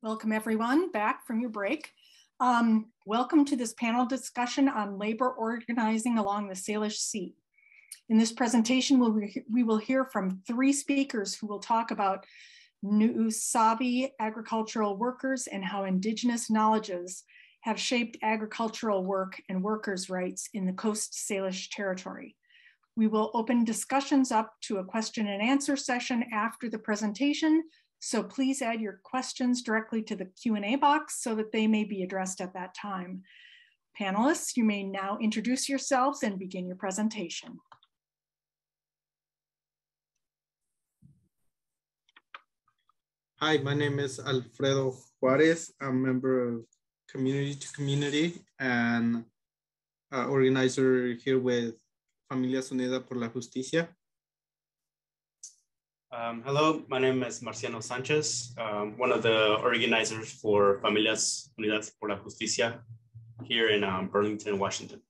Welcome everyone back from your break. Welcome to this panel discussion on labor organizing along the Salish Sea. In this presentation, we will hear from 3 speakers who will talk about new Savi agricultural workers and how indigenous knowledges have shaped agricultural work and workers' rights in the Coast Salish territory. We will open discussions up to a question and answer session after the presentation, so please add your questions directly to the Q&A box so that they may be addressed at that time. Panelists, you may now introduce yourselves and begin your presentation. Hi, my name is Alfredo Juarez. I'm a member of Community to Community and organizer here with Familias Unidas por la Justicia. Hello, my name is Marciano Sánchez, one of the organizers for Familias Unidas por la Justicia here in Burlington, Washington.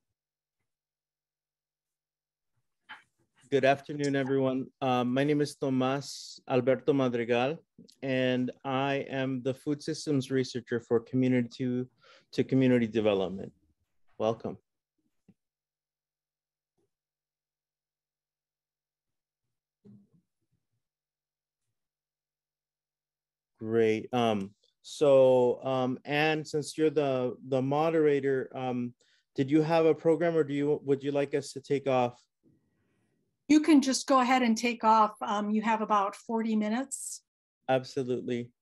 Good afternoon, everyone. My name is Tomás Alberto Madrigal, and I am the food systems researcher for community to community development. Welcome. Great. Anne, since you're the moderator, did you have a program, or would you like us to take off? You can just go ahead and take off. You have about 40 minutes. Absolutely.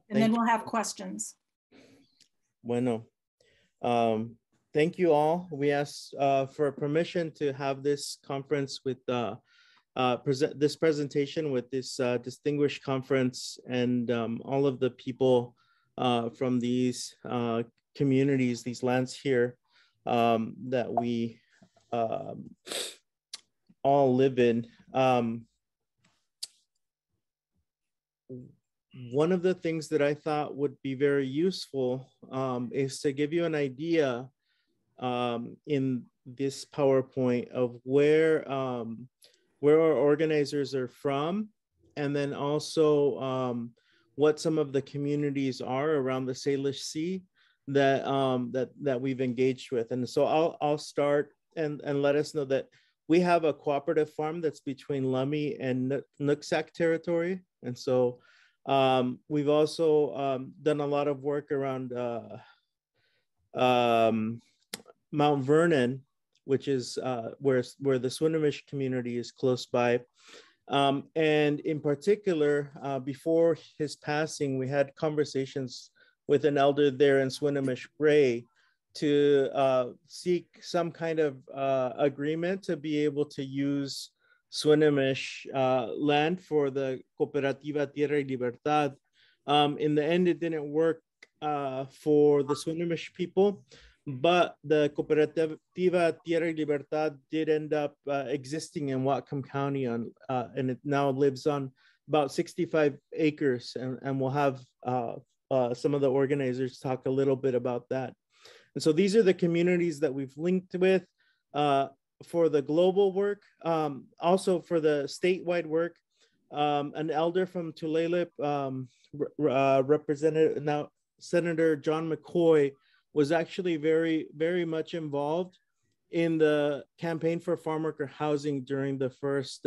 And then we'll have questions. Bueno. Thank you all. We asked for permission to have this conference with this presentation with this distinguished conference and all of the people from these communities, these lands here that we all live in. One of the things that I thought would be very useful is to give you an idea in this PowerPoint of where our organizers are from, and then also what some of the communities are around the Salish Sea that we've engaged with. And so I'll start and let us know that we have a cooperative farm that's between Lummi and Nooksack territory. And so we've also done a lot of work around Mount Vernon, which is where the Swinomish community is close by. And in particular, before his passing, we had conversations with an elder there in Swinomish Bray to seek some kind of agreement to be able to use Swinomish land for the Cooperativa Tierra y Libertad. In the end, it didn't work for the Swinomish people, but the Cooperativa Tierra y Libertad did end up existing in Whatcom County, and it now lives on about 65 acres, and we'll have some of the organizers talk a little bit about that. And so these are the communities that we've linked with for the global work. Also for the statewide work, an elder from Tulalip, Representative, now Senator John McCoy, was actually very, very much involved in the campaign for farm worker housing during the first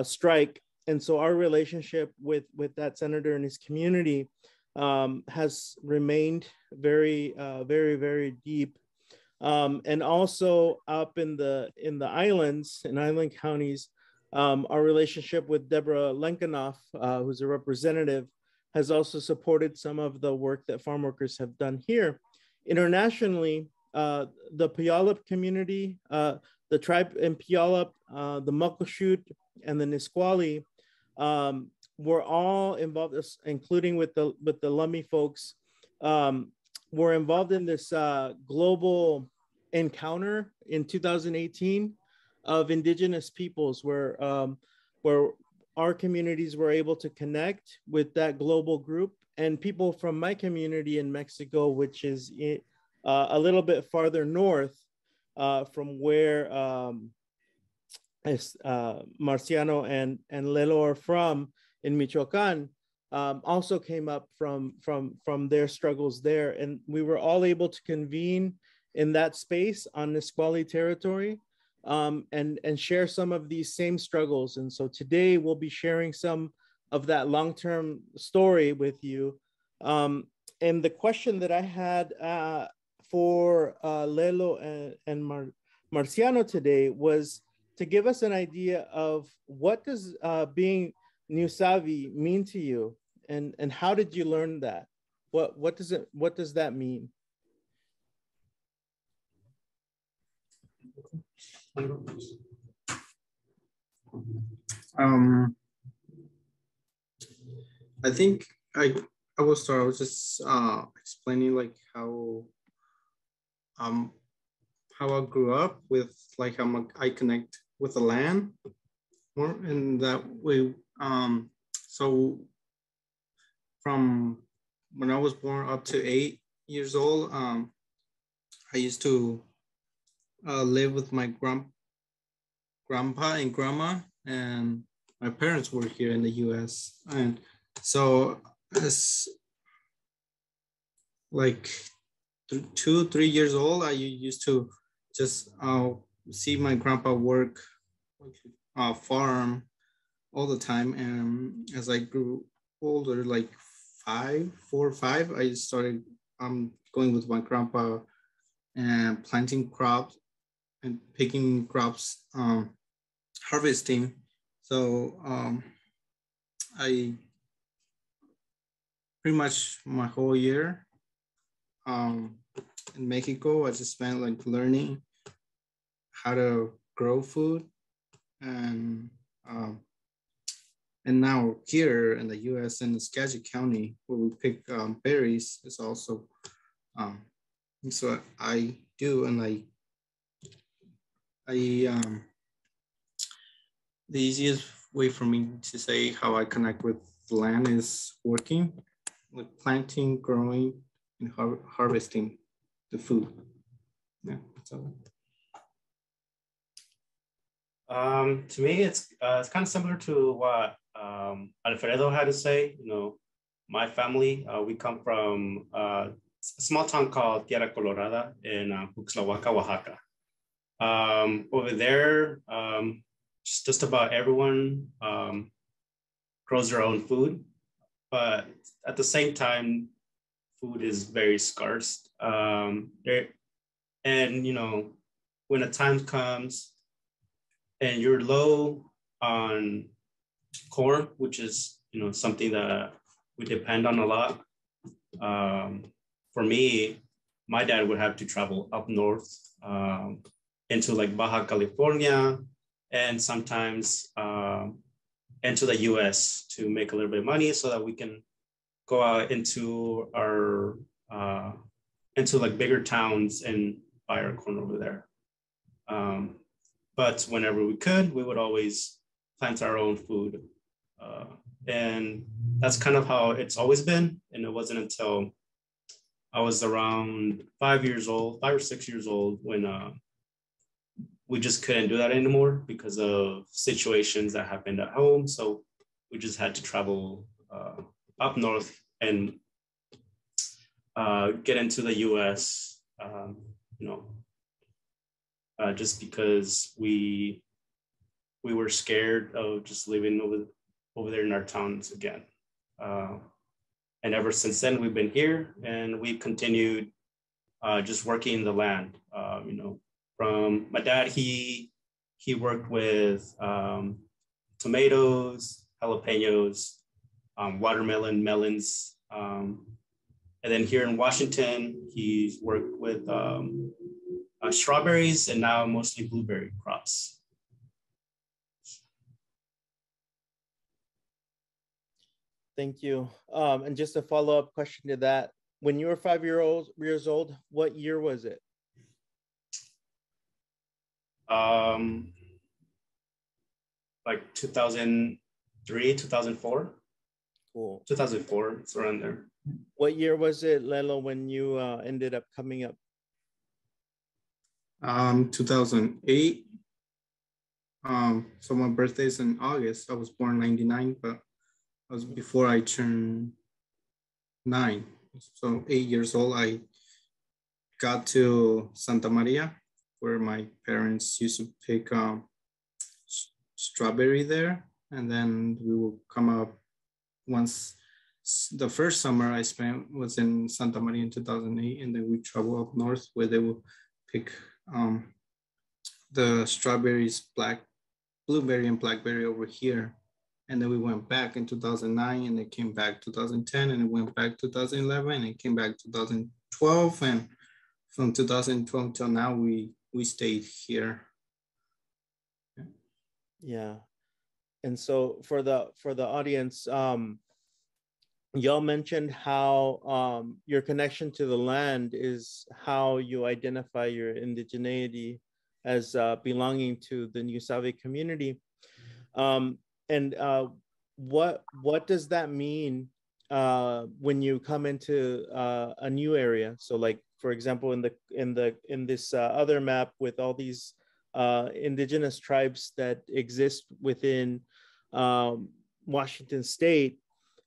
strike. And so our relationship with that senator and his community has remained very, very, very deep. And also up in the islands, in island counties, our relationship with Deborah Lenkanoff, who's a representative, has also supported some of the work that farm workers have done here. Internationally, the Puyallup community, the tribe in Puyallup, the Muckleshoot, and the Nisqually were all involved, including with the Lummi folks, were involved in this global encounter in 2018 of Indigenous Peoples, where our communities were able to connect with that global group, and people from my community in Mexico, which is a little bit farther north from where Marciano and Lelo are from in Michoacan, also came up from their struggles there. And we were all able to convene in that space on Nisqually territory and share some of these same struggles. And so today we'll be sharing some of that long-term story with you. And the question that I had for Lelo and Marciano today was to give us an idea of what does being New Savi mean to you, and how did you learn that? What does that mean? I think I will start. I was just explaining like how I grew up with, like how I connect with the land more in that way. So from when I was born up to 8 years old, I used to live with my grandpa and grandma, and my parents were here in the US. And so as like 2-3 years old, I used to just see my grandpa work farm all the time. And as I grew older, like 4 or 5, I started going with my grandpa and planting crops and picking crops, harvesting. So I pretty much my whole year in Mexico, I just spent like learning how to grow food. And now here in the US in the Skagit County, where we pick berries, is also so I do. And the easiest way for me to say how I connect with the land is working, like planting, growing, and harvesting the food. Yeah. So. To me, it's kind of similar to what Alfredo had to say. You know, my family, we come from a small town called Tierra Colorada in Huxlahuaca, Oaxaca. Over there, just about everyone grows their own food, but at the same time, food is very scarce. And you know, when a time comes and you're low on corn, which is, you know, something that we depend on a lot. For me, my dad would have to travel up north into like Baja California, and sometimes into the US to make a little bit of money so that we can go out into our, into like bigger towns and buy our corn over there. But whenever we could, we would always plant our own food. And that's kind of how it's always been. And it wasn't until I was around 5 or 6 years old, when we just couldn't do that anymore because of situations that happened at home. So we just had to travel up north and get into the US, you know, just because we were scared of just living over there in our towns again. And ever since then, we've been here, and we continued just working the land. You know, from my dad, he worked with tomatoes, jalapenos, watermelon, melons. And then here in Washington, he's worked with strawberries, and now mostly blueberry crops. Thank you. And just a follow-up question to that. When you were 5 years old, what year was it? Like 2003, 2004. Cool. 2004, it's around there. What year was it, Lelo, when you ended up coming up? 2008. So my birthday's in August. I was born in 99, but was before I turned 9. So 8 years old, I got to Santa Maria, where my parents used to pick strawberry there. And then we would come up once. The first summer I spent was in Santa Maria in 2008, and then we travel up north where they will pick the strawberries, blueberry and blackberry over here. And then we went back in 2009, and it came back 2010, and it went back 2011, and it came back 2012, and from 2012 till now we stayed here. Yeah. And so for the audience, y'all mentioned how your connection to the land is how you identify your indigeneity as belonging to the New Savi community. And what does that mean when you come into a new area? So, like, for example, in this other map with all these indigenous tribes that exist within Washington State,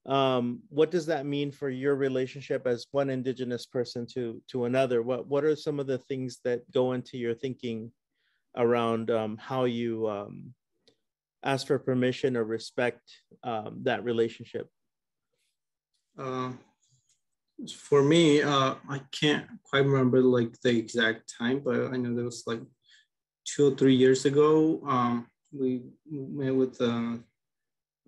what does that mean for your relationship as one indigenous person to another? What are some of the things that go into your thinking around how you ask for permission or respect that relationship? For me, I can't quite remember like the exact time, but I know there was like 2 or 3 years ago. We met with, I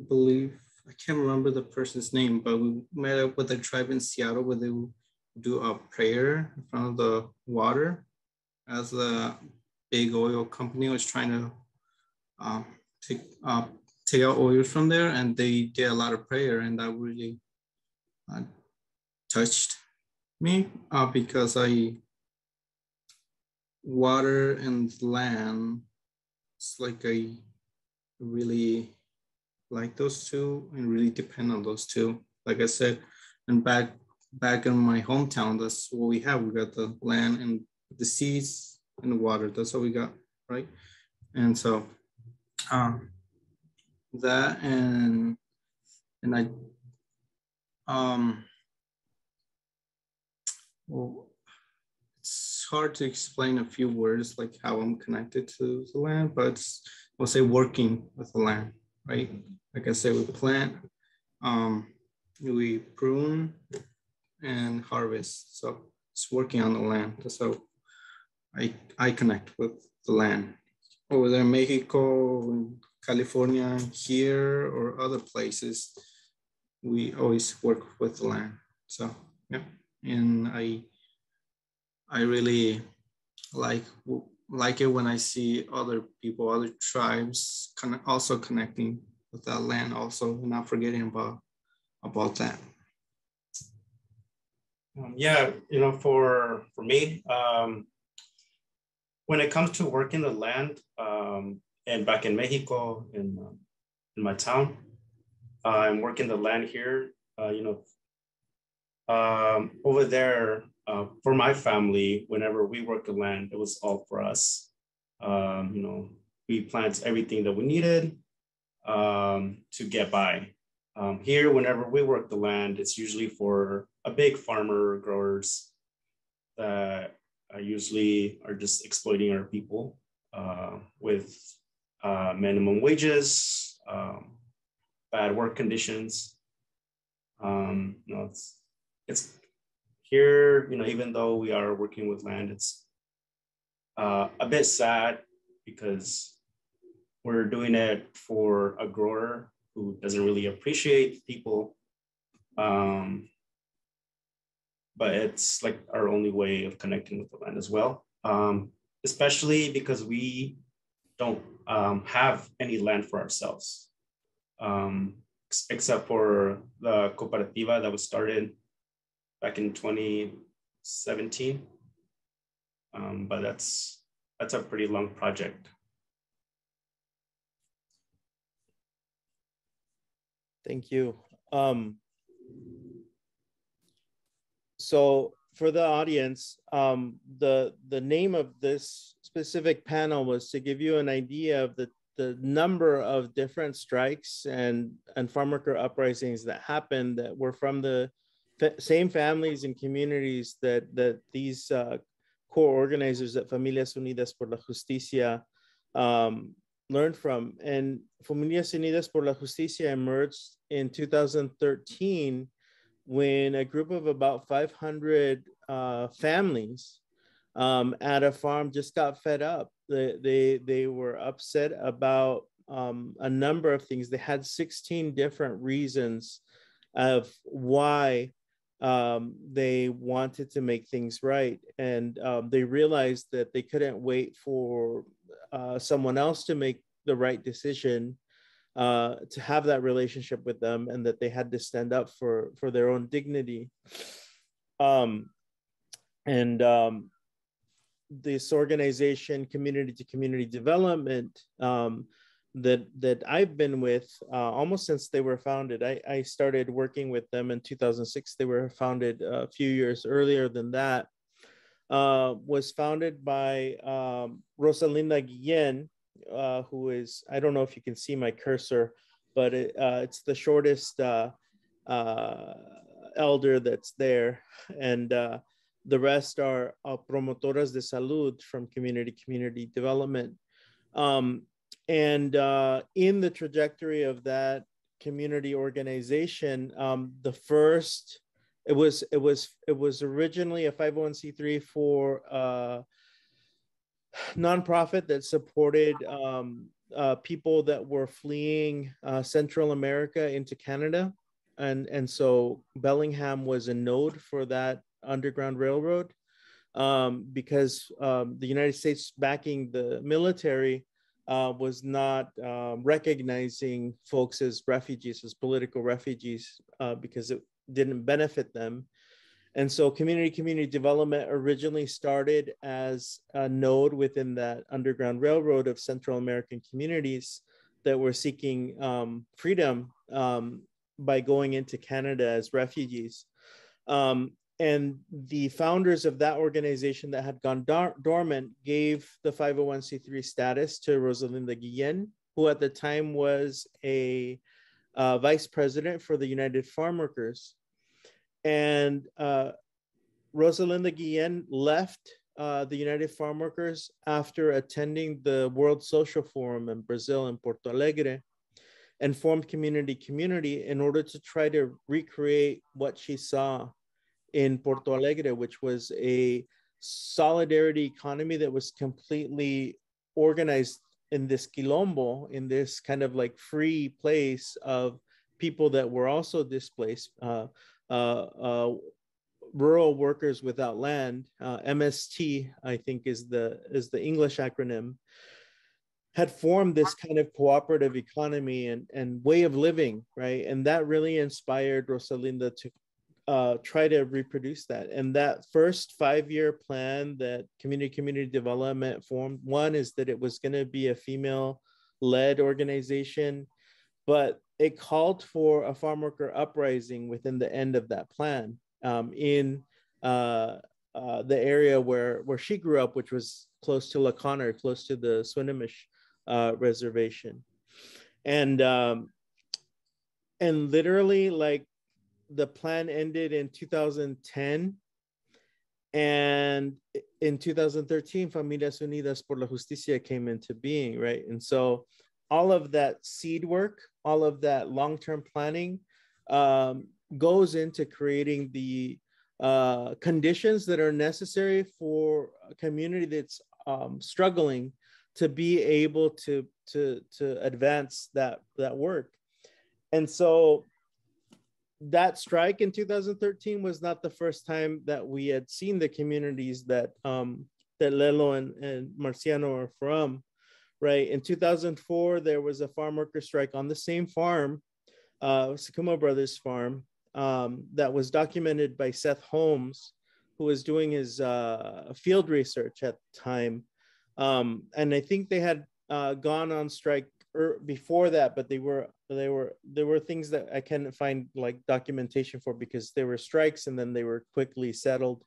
believe, I can't remember the person's name, but we met up with a tribe in Seattle where they would do a prayer in front of the water as the big oil company was trying to take out oils from there, and they did a lot of prayer, and that really touched me because water and land, it's like I really like those two and really depend on those two. Like I said, and back in my hometown, that's what we have. We got the land and the seas and the water. That's what we got, right? And so that and I well, it's hard to explain a few words like how I'm connected to the land, but I'll say working with the land, right? Like I said, we plant, we prune and harvest. So it's working on the land. That's how I connect with the land. Over there in Mexico, California, here, or other places, we always work with the land. So yeah, and I really like it when I see other people, other tribes also connecting with that land, also not forgetting about that. Yeah, you know, for me, when it comes to working the land, and back in Mexico, in my town, I'm working the land here. You know, over there, for my family, whenever we work the land, it was all for us. You know, we plant everything that we needed to get by. Here, whenever we work the land, it's usually for a big farmer, growers that usually are just exploiting our people with minimum wages, bad work conditions. You know, it's here, you know, even though we are working with land, it's a bit sad because we're doing it for a grower who doesn't really appreciate people. But it's like our only way of connecting with the land as well, especially because we don't have any land for ourselves, except for the cooperativa that was started back in 2017. But that's a pretty long project. Thank you. So for the audience, the name of this specific panel was to give you an idea of the number of different strikes and farm worker uprisings that happened that were from the same families and communities that these core organizers at Familias Unidas por la Justicia learned from. And Familias Unidas por la Justicia emerged in 2013 when a group of about 500 families at a farm just got fed up. They were upset about a number of things. They had 16 different reasons of why they wanted to make things right. And they realized that they couldn't wait for someone else to make the right decision to have that relationship with them, and that they had to stand up for their own dignity. This organization, community to community development, that I've been with almost since they were founded. I started working with them in 2006. They were founded a few years earlier than that. Was founded by Rosalinda Guillen, who is, I don't know if you can see my cursor, but it's the shortest elder that's there. And the rest are promotoras de salud from community development. In the trajectory of that community organization, it was originally a 501c3 for nonprofit that supported people that were fleeing Central America into Canada. And so Bellingham was a node for that Underground Railroad, because the United States backing the military was not recognizing folks as refugees, as political refugees, because it didn't benefit them. And so community development originally started as a node within that Underground Railroad of Central American communities that were seeking freedom by going into Canada as refugees. And the founders of that organization that had gone dormant gave the 501c3 status to Rosalinda Guillen, who at the time was a vice president for the United Farm Workers. And Rosalinda Guillen left the United Farm Workers after attending the World Social Forum in Brazil in Porto Alegre, and formed community in order to try to recreate what she saw in Porto Alegre, which was a solidarity economy that was completely organized in this quilombo, in this kind of like free place of people that were also displaced, rural workers without land. MST, I think, is the English acronym, had formed this kind of cooperative economy and way of living, right? And that really inspired Rosalinda to try to reproduce that. And that first 5-year plan that community development formed, one is that it was going to be a female-led organization, but it called for a farm worker uprising within the end of that plan in the area where she grew up, which was close to La Conner, close to the Swinomish reservation. And literally, like, the plan ended in 2010, and in 2013 Familias Unidas por la Justicia came into being, right? And so all of that seed work, all of that long-term planning goes into creating the conditions that are necessary for a community that's struggling to be able to advance that work. And so that strike in 2013 was not the first time that we had seen the communities that Lelo and Marciano are from, right? In 2004, there was a farm worker strike on the same farm, Sakuma Brothers Farm, that was documented by Seth Holmes, who was doing his field research at the time. And I think they had gone on strike before that, but there were things that I couldn't find like documentation for, because there were strikes and then they were quickly settled.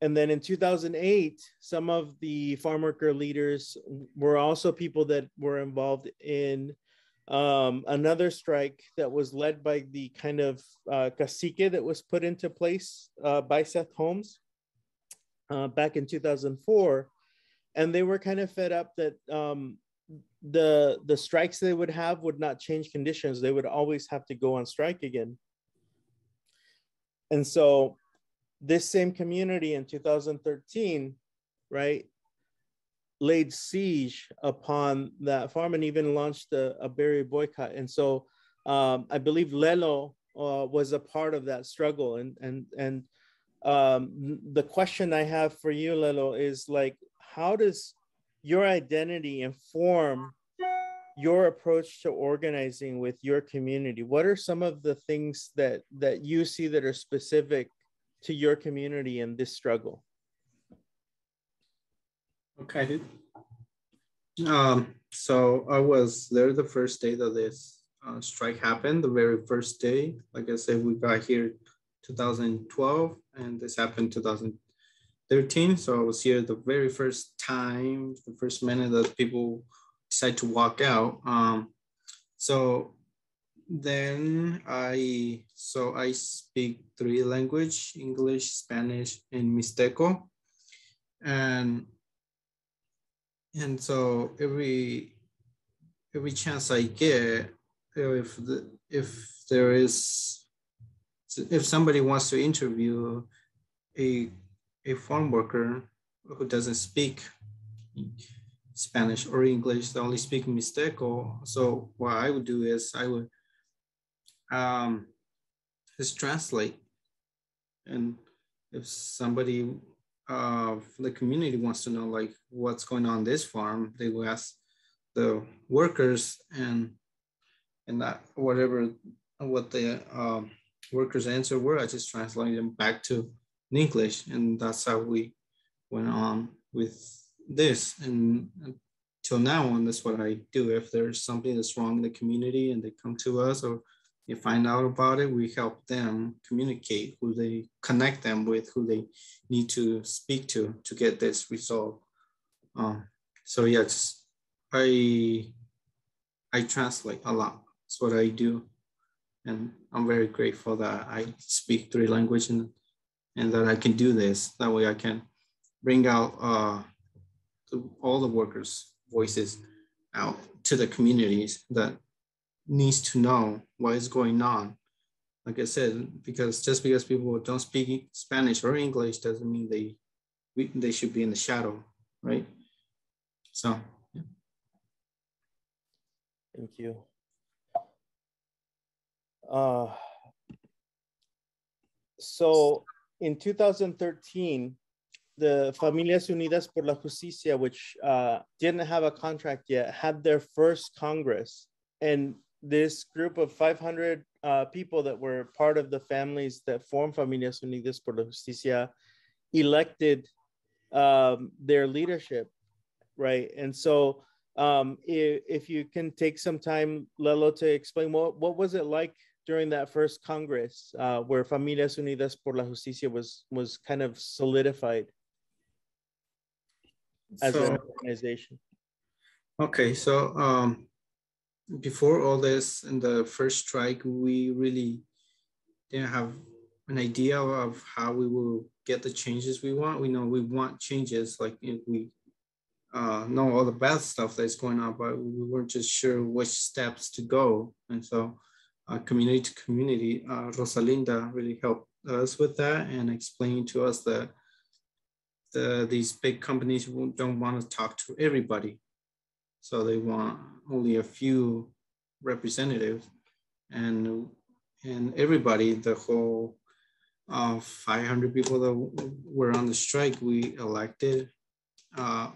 And then in 2008, some of the farm worker leaders were also people that were involved in another strike that was led by the kind of cacique that was put into place by Seth Holmes back in 2004. And they were kind of fed up that the strikes they would have would not change conditions. They would always have to go on strike again. And so this same community in 2013, right, laid siege upon that farm and even launched a berry boycott. And so I believe Lelo was a part of that struggle. And the question I have for you, Lelo, is like, how does your identity inform your approach to organizing with your community? What are some of the things that you see that are specific to your community in this struggle? Okay. So I was there the first day that this strike happened, the very first day. Like I said, we got here 2012 and this happened 2013. So I was here the very first time, the first minute that people decide to walk out. So then I speak 3 languages, English, Spanish, and Mixteco. And so every chance I get, if somebody wants to interview a farm worker who doesn't speak Spanish or English, they only speak Mixteco. So what I would do is I would just translate. And if somebody of the community wants to know like what's going on this farm, they will ask the workers, and that what the workers' answer were, I just translated them back to English, and that's how we went on with this. And till now, and that's what I do. If there's something that's wrong in the community and they come to us or they find out about it, we help them communicate, who they connect them with, who they need to speak to get this resolved. So yes, I translate a lot. That's what I do. And I'm very grateful that I speak 3 languages and that I can do this. That way I can bring out all the workers' voices out to the communities that needs to know what is going on. Like I said, because just because people don't speak Spanish or English doesn't mean they should be in the shadow, right? So, yeah. Thank you. So in 2013, the Familias Unidas por la Justicia, which didn't have a contract yet, had their first Congress. And this group of 500 people that were part of the families that formed Familias Unidas por la Justicia elected their leadership, right? And so if you can take some time, Lelo, to explain what was it like during that first Congress where Familias Unidas por la Justicia was kind of solidified as an organization? Okay, so before all this, in the first strike, we really didn't have an idea of how we will get the changes we want. We know we want changes, like if we know all the bad stuff that's going on, but we weren't just sure which steps to go. And so community to community, Rosalinda really helped us with that and explained to us that these big companies don't want to talk to everybody. So they want only a few representatives, and everybody, the whole 500 people that were on the strike, we elected a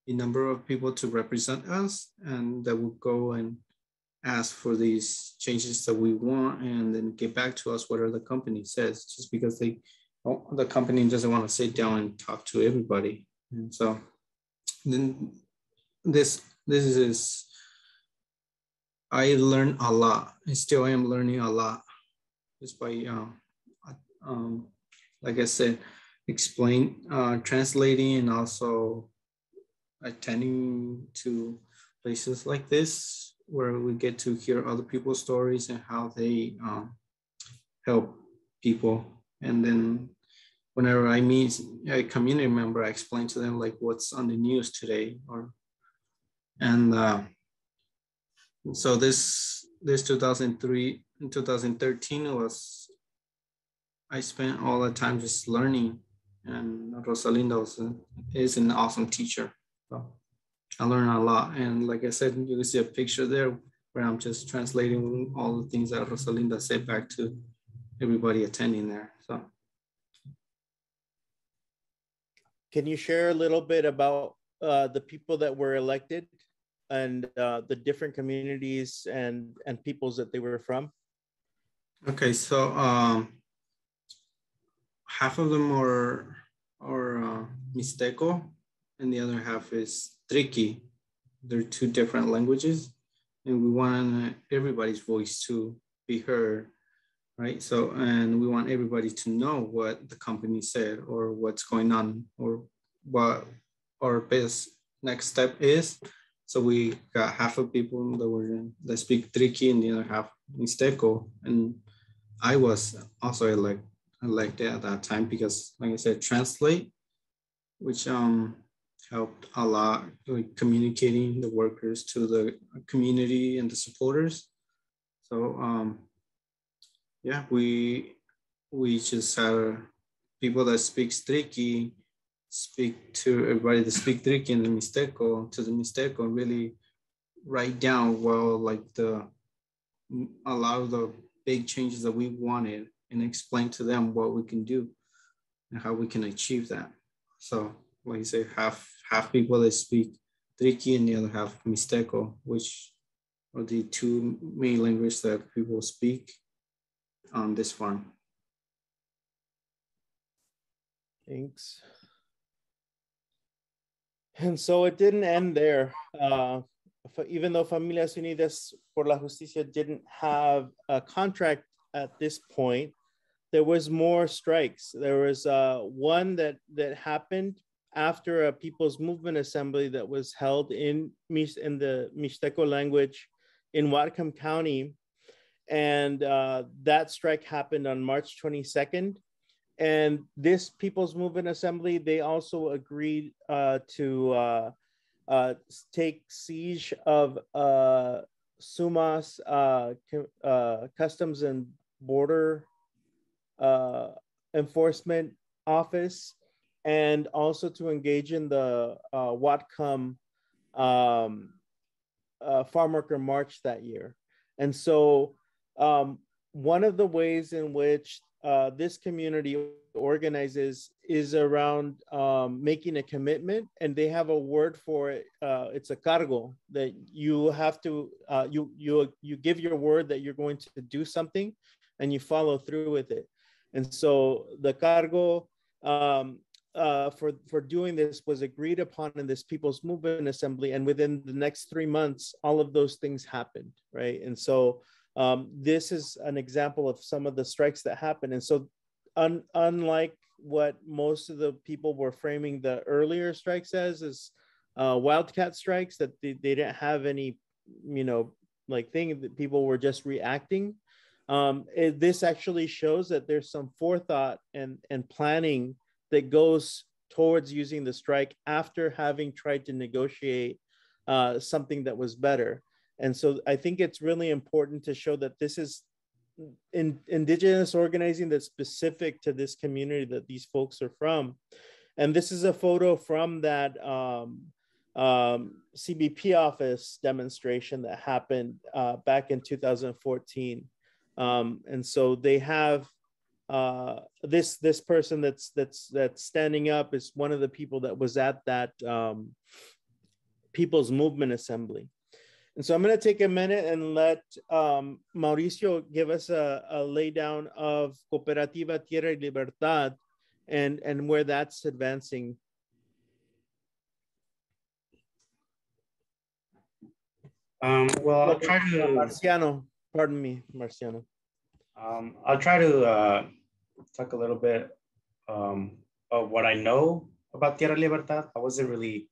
number of people to represent us, and that would go and ask for these changes that we want, and then get back to us whatever the company says, just because the company doesn't want to sit down and talk to everybody. And so then this is, I learned a lot. I still am learning a lot just by, like I said, explain, translating, and also attending to places like this where we get to hear other people's stories and how they help people. And then whenever I meet a community member, I explain to them like what's on the news today, and so this 2003 and 2013 was, I spent all the time just learning, and Rosalinda is an awesome teacher. So I learned a lot. And like I said, you can see a picture there where I'm just translating all the things that Rosalinda said back to everybody attending there. So. Can you share a little bit about the people that were elected and the different communities and peoples that they were from? Okay, so half of them are Mixteco, and the other half is Triqui. They're two different languages, and we want everybody's voice to be heard, right? So, and we want everybody to know what the company said or what's going on or what our best next step is. So we got half of people that speak Triqui and the other half Mixteco, and I was also elected at that time because, like I said, translate, which helped a lot, like communicating the workers to the community and the supporters. So yeah, we just had people that speak Triqui speak to everybody that speak Triqui and the Mixteco, to the Mixteco, and really write down a lot of the big changes that we wanted and explain to them what we can do and how we can achieve that. So like you say, half people that speak Triqui and the other half Mixteco, which are the two main languages that people speak on this farm. Thanks. And so it didn't end there. Even though Familias Unidas por la Justicia didn't have a contract at this point, there was more strikes. There was one that happened after a People's Movement Assembly that was held in the Mixteco language in Whatcom County. And that strike happened on March 22nd. And this People's Movement Assembly, they also agreed to take siege of Sumas Customs and Border Enforcement Office, and also to engage in the Whatcom Farm Worker March that year. And so one of the ways in which this community organizes is around making a commitment, and they have a word for it. It's a cargo, that you have to, you give your word that you're going to do something and you follow through with it. And so the cargo for doing this was agreed upon in this People's Movement Assembly, and within the next 3 months, all of those things happened, right? And so this is an example of some of the strikes that happened. And so unlike what most of the people were framing the earlier strikes as, is wildcat strikes, that they didn't have any, like thing that people were just reacting. This actually shows that there's some forethought and planning that goes towards using the strike after having tried to negotiate something that was better. And so I think it's really important to show that this is indigenous organizing that's specific to this community that these folks are from. And this is a photo from that CBP office demonstration that happened back in 2014. And so they have this person that's standing up is one of the people that was at that People's Movement Assembly. And so I'm going to take a minute and let Mauricio give us a laydown of Cooperativa Tierra y Libertad and where that's advancing. Well, I'll try to... Marciano, pardon me, Marciano. I'll try to talk a little bit of what I know about Tierra Libertad. I wasn't really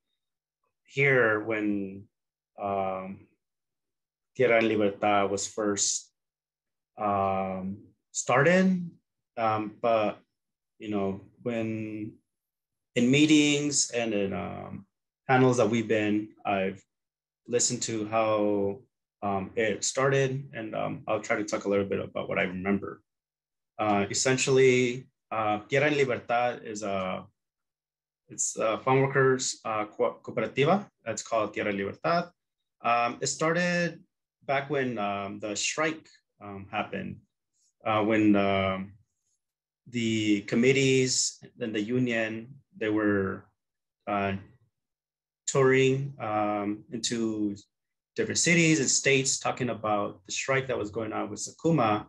here when Tierra Libertad was first started. But, you know, when in meetings and in panels that we've been, I've listened to how it started, and I'll try to talk a little bit about what I remember. Essentially, Tierra Libertad is it's a farm workers cooperativa. That's called Tierra Libertad. It started back when the strike happened, when the committees and the union, they were touring into different cities and states talking about the strike that was going on with Sakuma.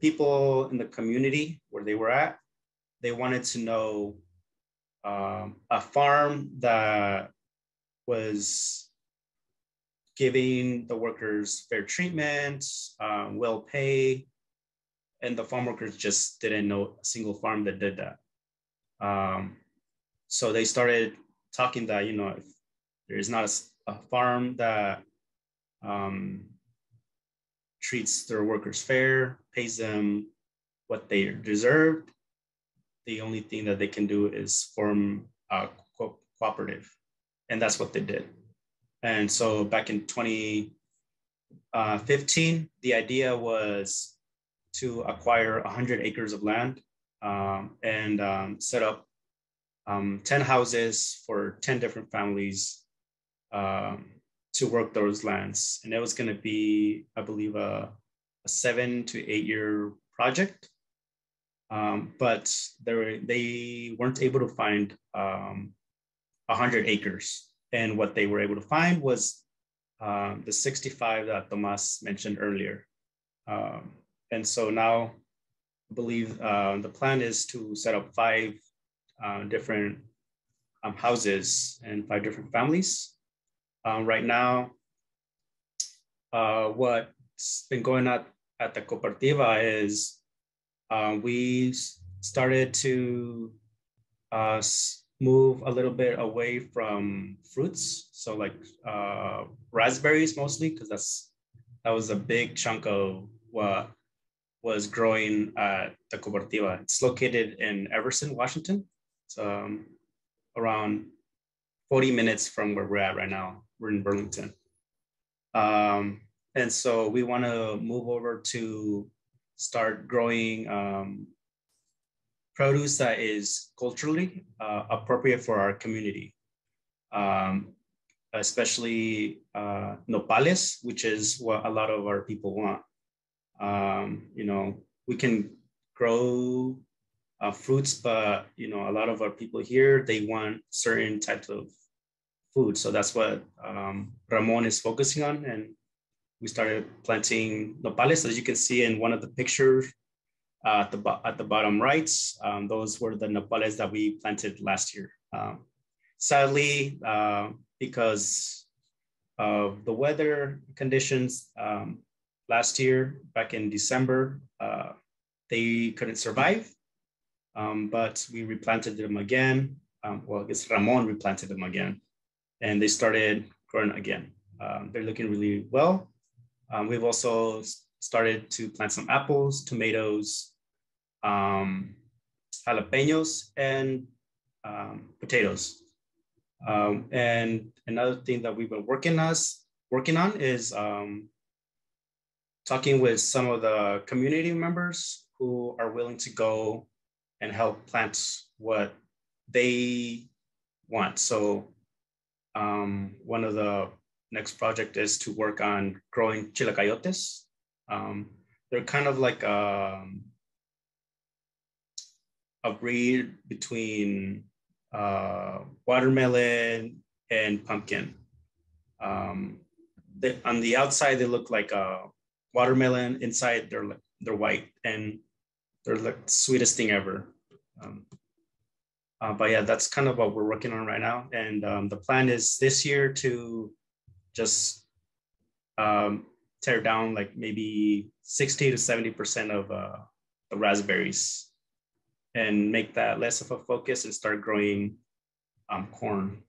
People in the community where they were at, they wanted to know a farm that was giving the workers fair treatment, well pay, and the farm workers just didn't know a single farm that did that. So they started talking that, you know, if there is not a farm that treats their workers fair, pays them what they deserve, the only thing that they can do is form a cooperative. And that's what they did. And so back in 2015, the idea was to acquire 100 acres of land and set up 10 houses for 10 different families to work those lands. And it was going to be, I believe, a 7 to 8 year project. But they weren't able to find 100 acres. And what they were able to find was the 65 that Tomás mentioned earlier. And so now I believe the plan is to set up 5 different houses and 5 different families. Right now, what's been going on at the cooperativa is we started to move a little bit away from fruits. So like raspberries mostly, because that was a big chunk of what was growing at the cooperativa. It's located in Everson, Washington. It's around 40 minutes from where we're at right now. We're in Burlington. And so we want to move over to start growing produce that is culturally appropriate for our community, especially nopales, which is what a lot of our people want. You know, we can grow fruits, but you know, a lot of our people here, they want certain types of food. So that's what Ramon is focusing on, and we started planting nopales. As you can see in one of the pictures at the bottom right, those were the nopales that we planted last year. Sadly, because of the weather conditions last year, back in December, they couldn't survive, but we replanted them again. Well, I guess Ramon replanted them again, and they started growing again. They're looking really well. We've also started to plant some apples, tomatoes, jalapenos, and potatoes. And another thing that we've been working on is talking with some of the community members who are willing to go and help plant what they want. So one of the next project is to work on growing chilacayotes. They're kind of like a breed between watermelon and pumpkin. On the outside, they look like a watermelon. Inside, they're white, and they're like the sweetest thing ever. But yeah, that's kind of what we're working on right now. And the plan is this year to just tear down like maybe 60 to 70% of the raspberries. and make that less of a focus and start growing corn.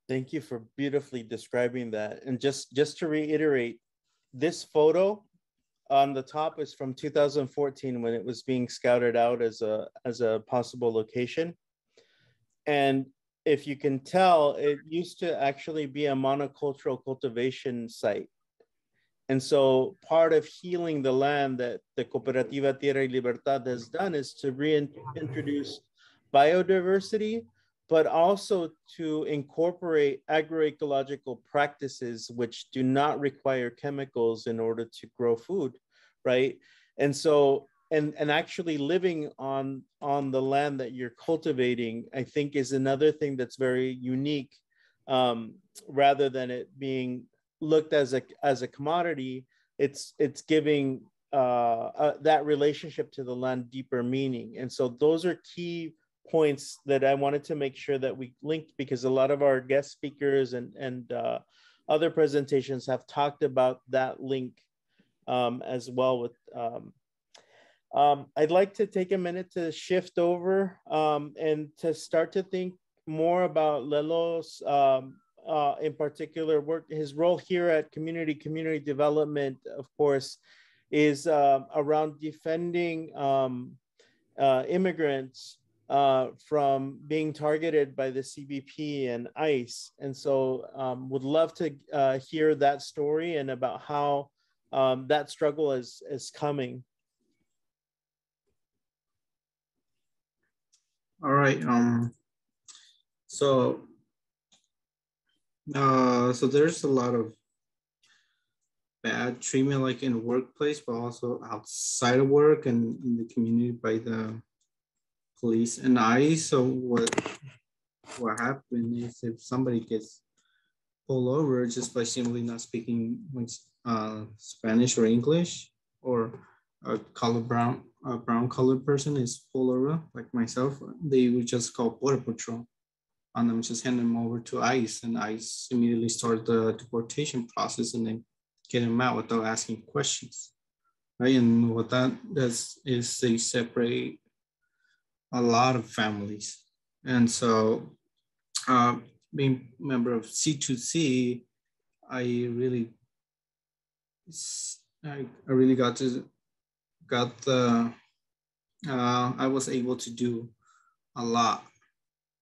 Thank you for beautifully describing that. And just to reiterate, this photo on the top is from 2014 when it was being scouted out as a possible location. And if you can tell, it used to actually be a monocultural cultivation site. And so part of healing the land that the Cooperativa Tierra y Libertad has done is to reintroduce biodiversity, but also to incorporate agroecological practices which do not require chemicals in order to grow food, right? And so, and actually living on the land that you're cultivating, I think is another thing that's very unique, rather than it being looked as a commodity. It's giving that relationship to the land deeper meaning. And so those are key points that I wanted to make sure that we linked, because a lot of our guest speakers and other presentations have talked about that link as well. With I'd like to take a minute to shift over and to start to think more about Lelo's in particular work. His role here at community development, of course, is around defending immigrants from being targeted by the CBP and ICE. And so would love to hear that story and about how that struggle is coming. All right. So there's a lot of bad treatment, like in the workplace, but also outside of work and in the community by the police and ICE. So what happened is if somebody gets pulled over just by simply not speaking Spanish or English, or a brown colored person is pulled over, like myself, they would just call Border Patrol and then just hand them over to ICE, and ICE immediately start the deportation process and then get them out without asking questions, right? And what that does is they separate a lot of families. And so being a member of C2C, I really I was able to do a lot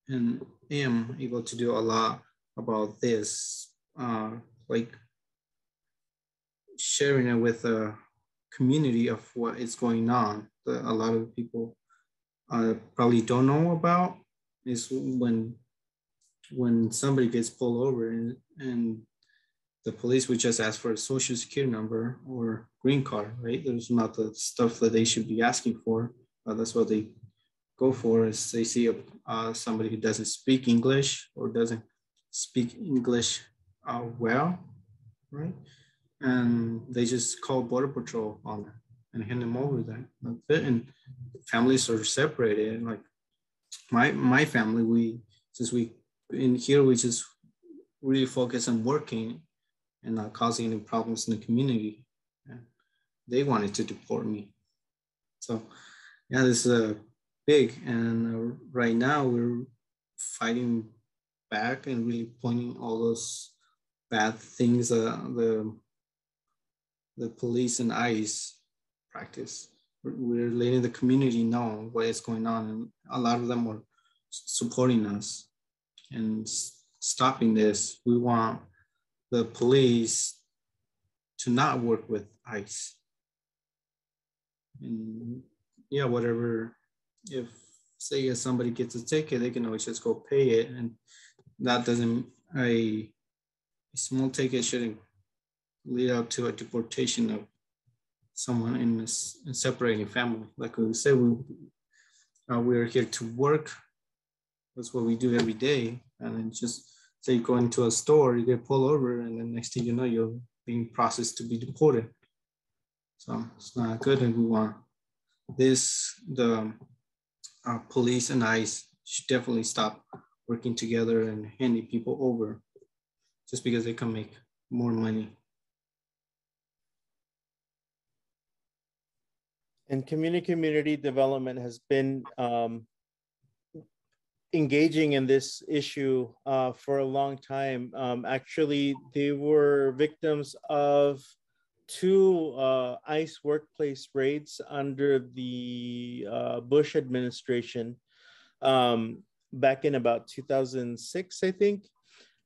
and am able to do a lot about this, like sharing it with a community of what is going on that a lot of people probably don't know about, is when somebody gets pulled over and the police would just ask for a social security number or green card, right? There's not the stuff that they should be asking for. That's what they go for, is they see somebody who doesn't speak English or doesn't speak English well, right? And they just call Border Patrol on them and hand them over there. That's it. And families are separated. Like my family, we just really focus on working and not causing any problems in the community. And they wanted to deport me. So yeah, this is big. And right now we're fighting back and really pointing all those bad things the police and ICE practice. We're letting the community know what is going on, and a lot of them are supporting us and stopping this. We want the police to not work with ICE. And yeah, whatever, if say somebody gets a ticket, they can always just go pay it. And that doesn't, a small ticket shouldn't lead up to a deportation of someone in separating family. Like we said, we're here to work. That's what we do every day. And then just say you go into a store, you get pulled over, and then next thing you know, you're being processed to be deported. So it's not good, and we want this, the police and ICE should definitely stop working together and handing people over just because they can make more money. And community development has been engaging in this issue for a long time. Actually, they were victims of two ICE workplace raids under the Bush administration back in about 2006, I think.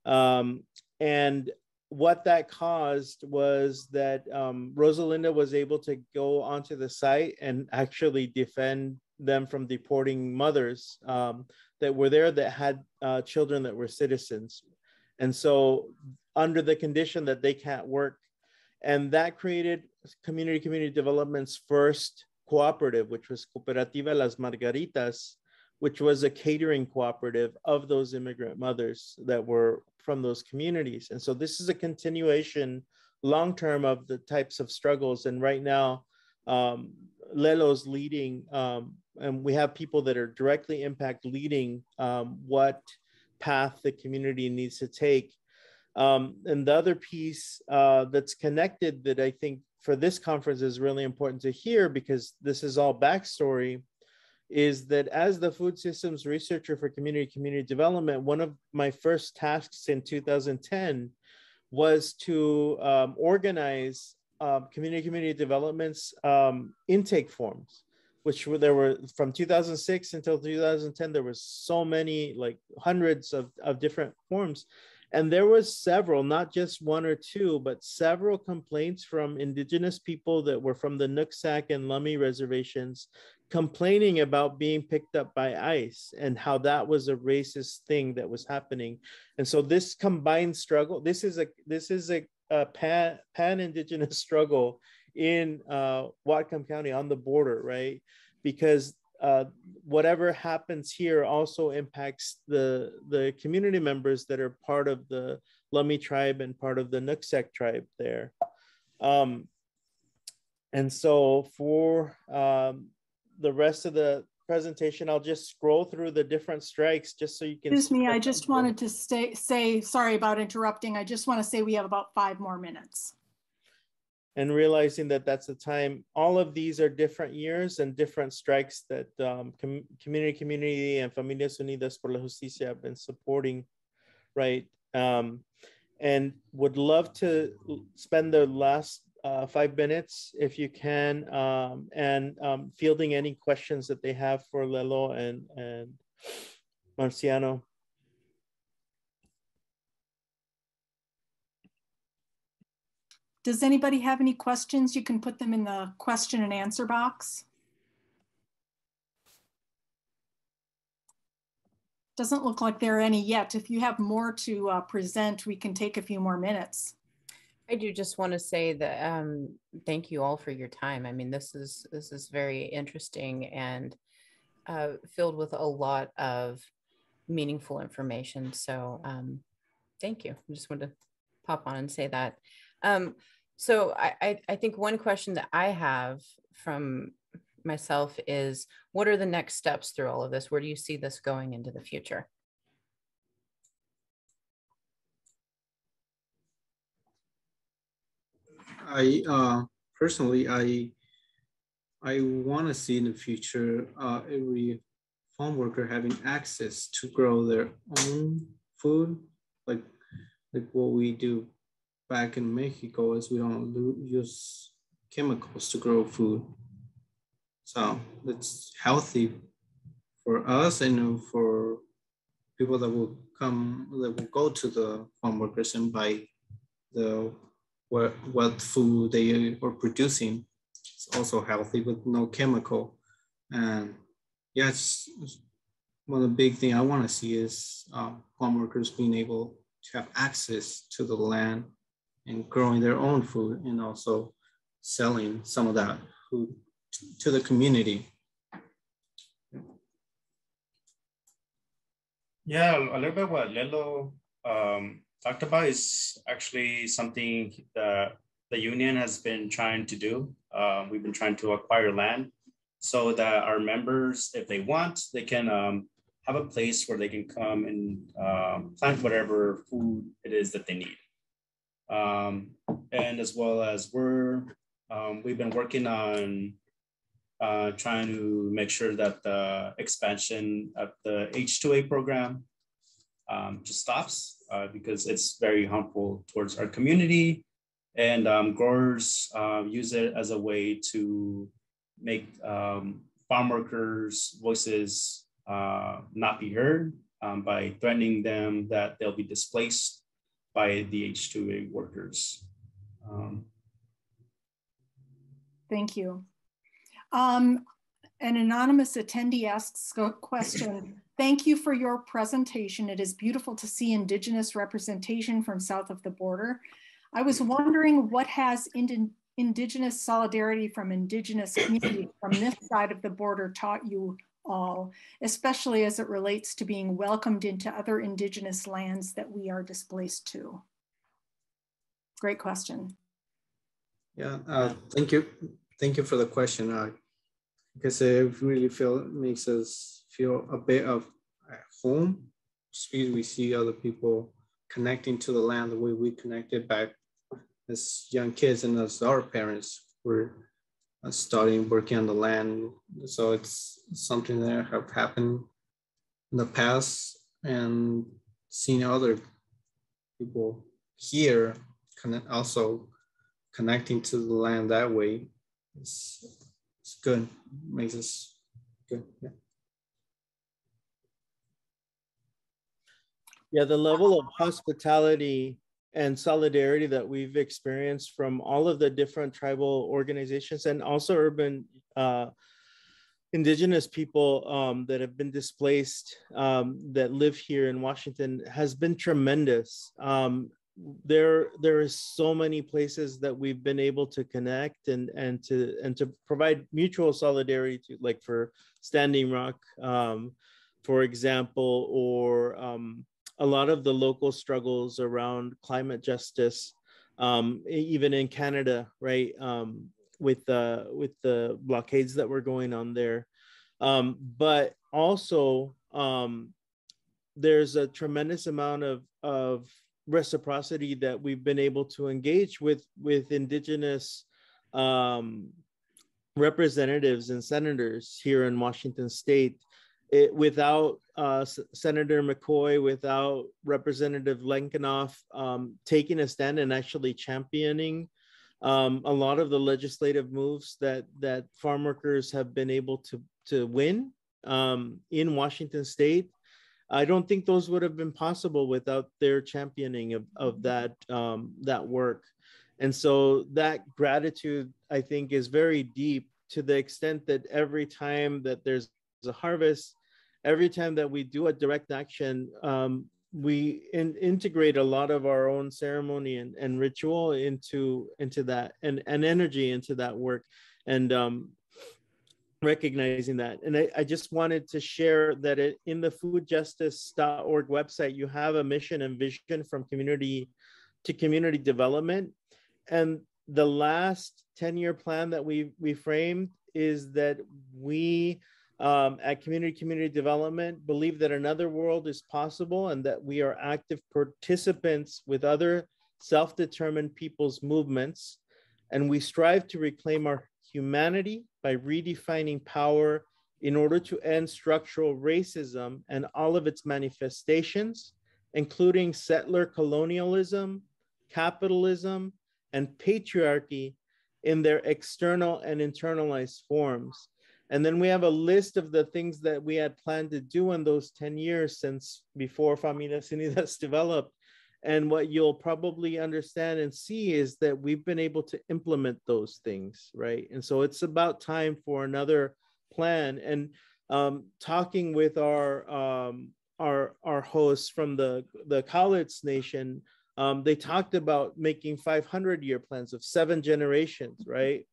And what that caused was that Rosalinda was able to go onto the site and actually defend them from deporting mothers that were there that had children that were citizens. And so under the condition that they can't work, and that created community development's first cooperative, which was Cooperativa Las Margaritas, which was a catering cooperative of those immigrant mothers that were from those communities. And so this is a continuation long-term of the types of struggles. And right now, Lelo's leading, and we have people that are directly leading what path the community needs to take. And the other piece that's connected that I think for this conference is really important to hear, because this is all backstory, is that as the food systems researcher for community development, one of my first tasks in 2010 was to organize community development's intake forms, which there were from 2006 until 2010, there was so many, like hundreds of different forms. And there was several, not just one or two, but several complaints from indigenous people that were from the Nooksack and Lummi reservations complaining about being picked up by ICE and how that was a racist thing that was happening. And so this combined struggle, this is a pan-indigenous struggle in Whatcom County on the border, right? Because whatever happens here also impacts the community members that are part of the Lummi tribe and part of the Nooksack tribe there. And so for the rest of the presentation, I'll just scroll through the different strikes just so you can— Excuse me, I just wanted to say, sorry about interrupting. I just want to say we have about 5 more minutes. And realizing that that's the time. All of these are different years and different strikes that community and Familias Unidas por la Justicia have been supporting, right? And would love to spend the last 5 minutes, if you can, and fielding any questions that they have for Lelo and Marciano. Does anybody have any questions? You can put them in the question and answer box. Doesn't look like there are any yet. If you have more to present, we can take a few more minutes. I do just want to say that thank you all for your time. I mean, this is very interesting and filled with a lot of meaningful information. So thank you. I just wanted to pop on and say that. So I think one question that I have from myself is, what are the next steps through all of this? Where do you see this going into the future? Personally, I want to see in the future every farm worker having access to grow their own food, like what we do back in Mexico, is we don't use chemicals to grow food. So it's healthy for us and for people that will go to the farm workers and buy what food they are producing. It's also healthy with no chemical. And yeah, it's one of the big things I want to see is farm workers being able to have access to the land and growing their own food, and also selling some of that food to the community. Yeah, a little bit what Lelo talked about is actually something that the union has been trying to do. We've been trying to acquire land so that our members, if they want, they can have a place where they can come and plant whatever food it is that they need. And as well as we've been working on trying to make sure that the expansion of the H2A program just stops because it's very harmful towards our community. And growers use it as a way to make farm workers' voices not be heard by threatening them that they'll be displaced by the H2A workers. Thank you. An anonymous attendee asks a question. Thank you for your presentation. It is beautiful to see Indigenous representation from south of the border. I was wondering what has Indigenous solidarity from Indigenous communities from this side of the border taught you all, especially as it relates to being welcomed into other Indigenous lands that we are displaced to? Great question. Yeah, thank you. Thank you for the question. Because it really makes us feel a bit of at home. We see other people connecting to the land the way we connected back as young kids and as our parents were starting working on the land. So it's something that have happened in the past, and seeing other people here also connecting to the land that way, it's good, makes us good. Yeah. Yeah, the level of hospitality and solidarity that we've experienced from all of the different tribal organizations and also urban Indigenous people that have been displaced that live here in Washington has been tremendous. There is so many places that we've been able to connect and to provide mutual solidarity to, like for Standing Rock, for example, or a lot of the local struggles around climate justice, even in Canada, right? With the blockades that were going on there. But also there's a tremendous amount of reciprocity that we've been able to engage with Indigenous representatives and senators here in Washington State. Without Senator McCoy, without Representative Lenkenoff taking a stand and actually championing a lot of the legislative moves that farm workers have been able to win in Washington State, I don't think those would have been possible without their championing of that work. And so that gratitude, I think, is very deep, to the extent that every time that there's a harvest, every time that we do a direct action, we integrate a lot of our own ceremony and ritual into that, and energy into that work, and recognizing that. And I just wanted to share that in the foodjustice.org website, you have a mission and vision from community to community development. And the last 10-year plan that we framed is that we at community development believe that another world is possible, and that we are active participants with other self-determined people's movements, and we strive to reclaim our humanity by redefining power in order to end structural racism and all of its manifestations, including settler colonialism, capitalism, and patriarchy in their external and internalized forms. And then we have a list of the things that we had planned to do in those 10 years since before Familias Unidas developed. And what you'll probably understand and see is that we've been able to implement those things, right? And so it's about time for another plan. And talking with our hosts from the Cowlitz Nation, they talked about making 500-year plans of 7 generations, right?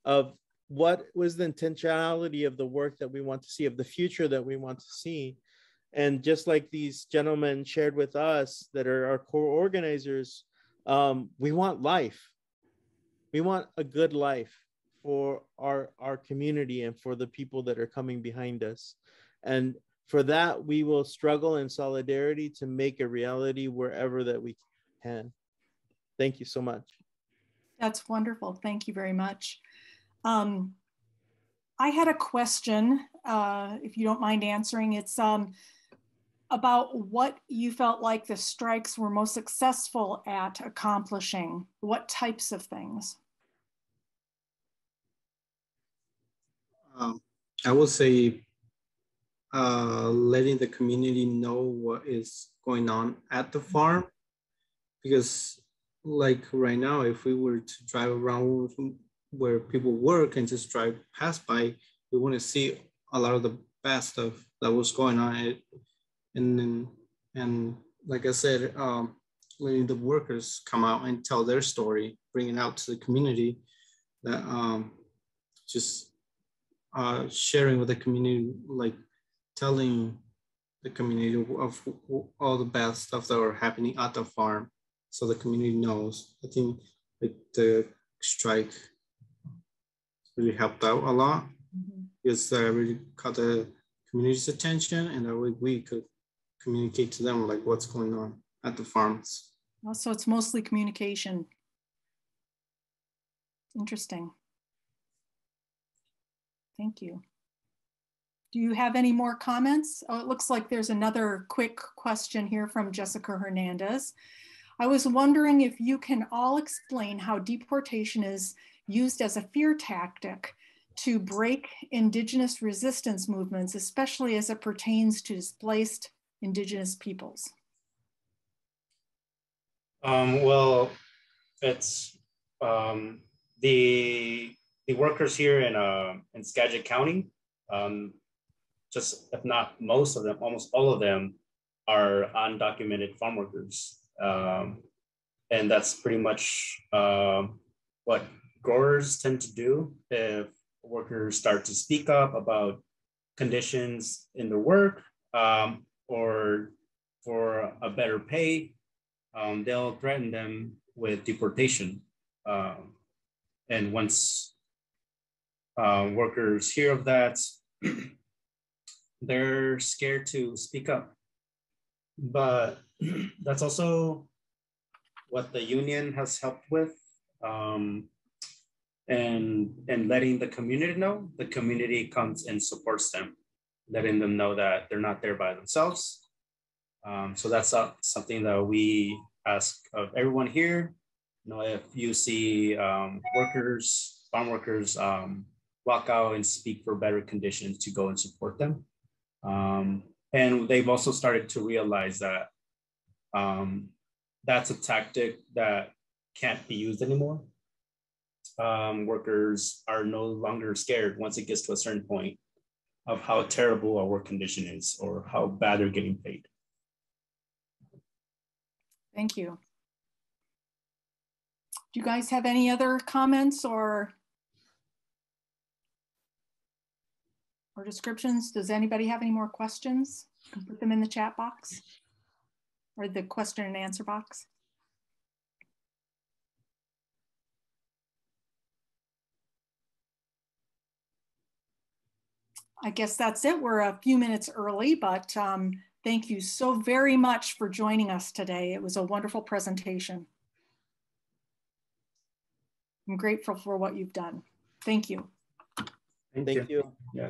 Of what was the intentionality of the work that we want to see, of the future that we want to see. And just like these gentlemen shared with us that are our core organizers, we want life. We want a good life for our community and for the people that are coming behind us. And for that, we will struggle in solidarity to make a reality wherever that we can. Thank you so much. That's wonderful. Thank you very much. I had a question, if you don't mind answering. It's about what you felt like the strikes were most successful at accomplishing. What types of things? I would say letting the community know what is going on at the farm, because like right now, if we were to drive around where people work and just drive past by, we want to see a lot of the bad stuff that was going on. And like I said, letting the workers come out and tell their story, bringing it out to the community, that just sharing with the community, like telling the community of all the bad stuff that are happening at the farm, so the community knows. I think like the strike really helped out a lot, because really caught the community's attention, and that way we could communicate to them like what's going on at the farms. Also, it's mostly communication. Interesting. Thank you. Do you have any more comments? Oh, it looks like there's another quick question here from Jessica Hernandez. I was wondering if you can all explain how deportation is used as a fear tactic to break Indigenous resistance movements, especially as it pertains to displaced Indigenous peoples. Well, it's the workers here in Skagit County, just if not most of them, almost all of them are undocumented farm workers. And that's pretty much what growers tend to do if workers start to speak up about conditions in their work, or for a better pay. They'll threaten them with deportation. And once workers hear of that, they're scared to speak up. But that's also what the union has helped with, and letting the community know. The community comes and supports them, letting them know that they're not there by themselves. So that's something that we ask of everyone here. You know, if you see workers, farm workers, walk out and speak for better conditions, to go and support them. And they've also started to realize that that's a tactic that can't be used anymore. Workers are no longer scared once it gets to a certain point of how terrible a work condition is or how bad they're getting paid. Thank you. Do you guys have any other comments or descriptions? Does anybody have any more questions? You can put them in the chat box or the question and answer box. I guess that's it. We're a few minutes early, but thank you so very much for joining us today. It was a wonderful presentation. I'm grateful for what you've done. Thank you. Thank you. You. Yeah.